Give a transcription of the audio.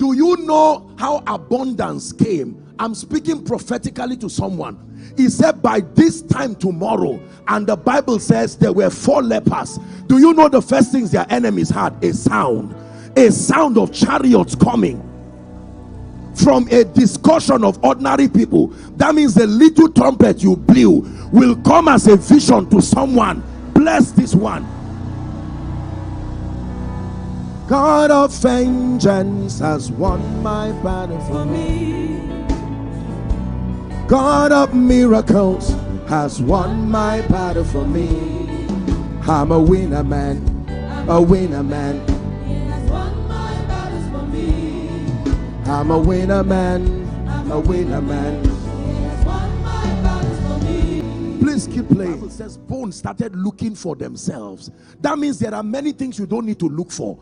Do you know how abundance came? I'm speaking prophetically to someone. He said by this time tomorrow, and the Bible says there were 4 lepers. Do you know the first things their enemies had? A sound of chariots coming. From a discussion of ordinary people, that means the little trumpet you blew will come as a vision to someone. Bless this one. God of vengeance has won my battle for me. God of miracles has won my battle for me. I'm a winner man, a winner man. He has won my battles for me. I'm a winner man, a winner man. He has won my battles for me. Please keep playing. The Bible says bones started looking for themselves. That means there are many things you don't need to look for.